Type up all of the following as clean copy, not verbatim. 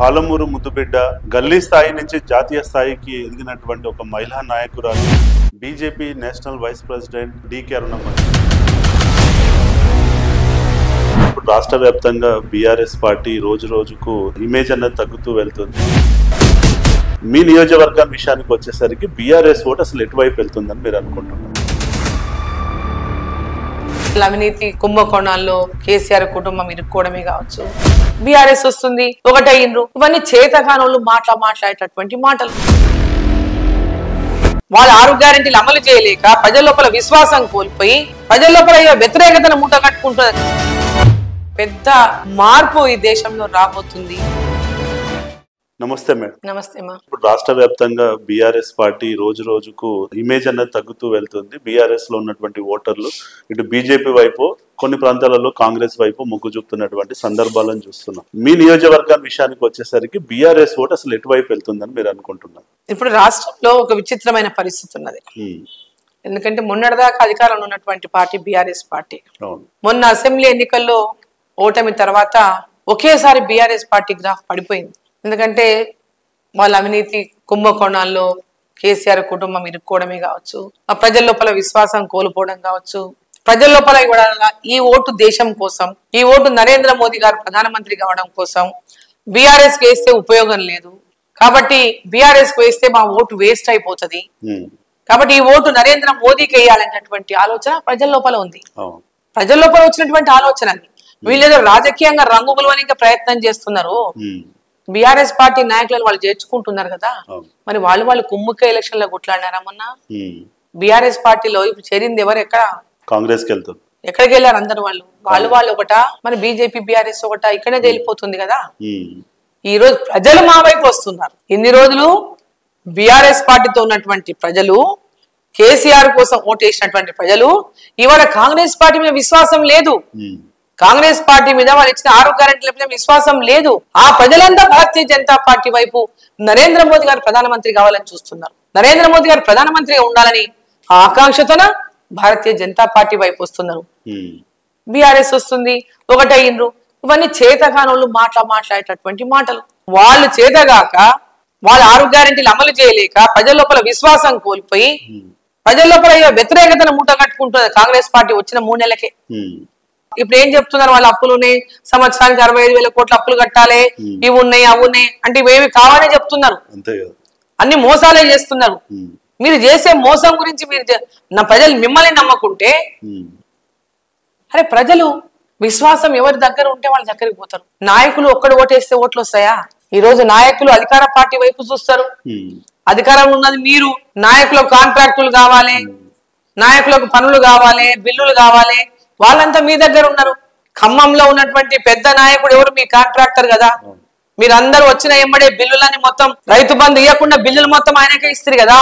పాలమూరు ముద్దుబిడ్డ గల్లీ స్థాయి నుంచి జాతీయ స్థాయికి ఎదిగినటువంటి ఒక మహిళా నాయకురాలు BJP national vice president DK Arunamma. ఇప్పుడు రాష్ట్ర వ్యాప్తంగా బీఆర్ఎస్ పార్టీ రోజు రోజుకు ఇమేజ్ అనేది తగ్గుతూ వెళ్తుంది. మీ నియోజకవర్గం విషయానికి వచ్చేసరికి బీఆర్ఎస్ ఓటు అసలు ఎటువైపు వెళ్తుందని మీరు అనుకుంటున్నారు? అవినీతి కుంభకోణాల్లో కేసీఆర్ కుటుంబం ఇరుక్కోవడమే కావచ్చు, బీఆర్ఎస్ వస్తుంది ఒకటైండ్రు, ఇవన్నీ చేతకానులు మాట్లాడేటటువంటి మాటలు. వాళ్ళ 6 గ్యారెంటీలు అమలు చేయలేక ప్రజల లోపల విశ్వాసం కోల్పోయి ప్రజల లోపల వ్యతిరేకతను మూట కట్టుకుంటున్నారు. పెద్ద మార్పు ఈ దేశంలో రాబోతుంది. నమస్తే మేడం. నమస్తే మా. ఇప్పుడు రాష్ట్ర వ్యాప్తంగా బీఆర్ఎస్ పార్టీ రోజు రోజుకు ఇమేజ్ అనేది తగ్గుతూ వెళ్తుంది. బీఆర్ఎస్ లో ఉన్నటువంటి ఓటర్లు ఇటు బీజేపీ వైపు, కొన్ని ప్రాంతాలలో కాంగ్రెస్ వైపు మొగ్గు చూపుతున్నటువంటి సందర్భాలను చూస్తున్నాం. మీ నియోజకవర్గం విషయానికి వచ్చేసరికి బీఆర్ఎస్ ఓటు అసలు ఎటువైపు వెళ్తుందని మీరు అనుకుంటున్నారు? ఇప్పుడు రాష్ట్రంలో ఒక విచిత్రమైన పరిస్థితి ఉన్నది. ఎందుకంటే మొన్నటిదాకా అధికారంలో ఉన్నటువంటి పార్టీ బీఆర్ఎస్ పార్టీ. మొన్న అసెంబ్లీ ఎన్నికల్లో ఓటమి తర్వాత ఒకేసారి బీఆర్ఎస్ పార్టీ గ్రాఫ్ పడిపోయింది. ఎందుకంటే వాళ్ళ అవినీతి కుంభకోణాల్లో కేసీఆర్ కుటుంబం ఇరుక్కోవడమే కావచ్చు, ఆ ప్రజల లోపల విశ్వాసం కోల్పోవడం కావచ్చు, ప్రజల లోపల ఈ ఓటు దేశం కోసం, ఈ ఓటు నరేంద్ర మోదీ గారు ప్రధానమంత్రి కావడం కోసం, బీఆర్ఎస్ కి వేస్తే ఉపయోగం లేదు కాబట్టి బీఆర్ఎస్ కు వేస్తే మా ఓటు వేస్ట్ అయిపోతుంది కాబట్టి ఈ ఓటు నరేంద్ర మోదీకి వేయాలనేటువంటి ఆలోచన ప్రజల లోపల ఉంది. ప్రజల లోపల వచ్చినటువంటి ఆలోచన వీళ్ళేదో రాజకీయంగా రంగులు ఇంకా ప్రయత్నం చేస్తున్నారు. బీఆర్ఎస్ పార్టీ నాయకులను వాళ్ళు చేర్చుకుంటున్నారు కదా, మరి వాళ్ళు కుమ్ముక్క ఎలక్షన్ లో కొట్లాడినారా మొన్న? బీఆర్ఎస్ పార్టీలో ఇప్పుడు చేరింది ఎవరు? ఎక్కడ? కాంగ్రెస్ కి వెళ్తారు. ఎక్కడికి వెళ్ళారు అందరు? వాళ్ళు ఒకటా, మరి బీజేపీ బీఆర్ఎస్ ఒకటా? ఇక్కడే తేలిపోతుంది కదా. ఈ రోజు ప్రజలు మా వైపు వస్తున్నారు. ఇన్ని రోజులు బీఆర్ఎస్ పార్టీతో ఉన్నటువంటి ప్రజలు, కేసీఆర్ కోసం ఓటేసినటువంటి ప్రజలు ఇవాళ కాంగ్రెస్ పార్టీ మీద విశ్వాసం లేదు. కాంగ్రెస్ పార్టీ మీద వాళ్ళు ఇచ్చిన 6 గ్యారెంటీల మీద విశ్వాసం లేదు. ఆ ప్రజలంతా భారతీయ జనతా పార్టీ వైపు, నరేంద్ర మోదీ గారు ప్రధానమంత్రి కావాలని చూస్తున్నారు. నరేంద్ర మోదీ గారు ప్రధానమంత్రిగా ఉండాలని ఆకాంక్షతోన భారతీయ జనతా పార్టీ వైపు వస్తున్నారు. బీఆర్ఎస్ వస్తుంది ఒకటైండ్రు, ఇవన్నీ చేతకానులు మాట్లాడేటటువంటి మాటలు. వాళ్ళు చేతగాక వాళ్ళ 6 గ్యారెంటీలు అమలు చేయలేక ప్రజల లోపల విశ్వాసం కోల్పోయి ప్రజల లోపల వ్యతిరేకతను మూట కట్టుకుంటున్నారు. కాంగ్రెస్ పార్టీ వచ్చిన 3 నెలలకే ఇప్పుడు ఏం చెప్తున్నారు? వాళ్ళ అప్పులునే సంవత్సరానికి 65,000 కోట్ల అప్పులు కట్టాలి, ఇవి ఉన్నాయి అవి ఉన్నాయి అంటే ఇవేమి కావాలని చెప్తున్నారు. అన్ని మోసాలే చేస్తున్నారు. మీరు చేసే మోసం గురించి నా ప్రజలు మిమ్మల్ని నమ్మకుంటే, అరే ప్రజలు విశ్వాసం ఎవరి దగ్గర ఉంటే వాళ్ళ దగ్గరికి పోతారు. నాయకులు ఒక్కడు ఓటేస్తే ఓట్లు వస్తాయా? ఈ రోజు నాయకులు అధికార పార్టీ వైపు చూస్తారు. అధికారంలో ఉన్నది మీరు. నాయకులకు కాంట్రాక్టులు కావాలి, నాయకులకు పనులు కావాలి, బిల్లులు కావాలి, వాళ్ళంతా మీ దగ్గర ఉన్నారు. ఖమ్మంలో ఉన్నటువంటి పెద్ద నాయకుడు ఎవరు? మీ కాంట్రాక్టర్ కదా. మీరందరూ వచ్చిన ఎమ్మడే బిల్లులని మొత్తం రైతు బంధు ఇవ్వకుండా బిల్లులు మొత్తం ఆయనకే ఇస్తారు కదా.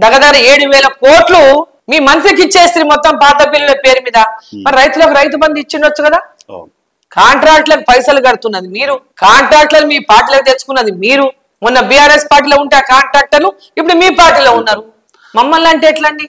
దగ్గర 7,000 కోట్లు మీ మంత్రికి ఇచ్చేస్తారు మొత్తం పాత బిల్లుల పేరు మీద. మరి రైతులకు రైతు బంధు ఇచ్చిండొచ్చు కదా. కాంట్రాక్టులకు పైసలు కడుతున్నది మీరు, కాంట్రాక్టులను మీ పార్టీలకు తెచ్చుకున్నది మీరు. మొన్న బీఆర్ఎస్ పార్టీలో ఉంటే ఆ కాంట్రాక్టర్లు ఇప్పుడు మీ పార్టీలో ఉన్నారు. మమ్మల్ని అంటే ఎట్లండి?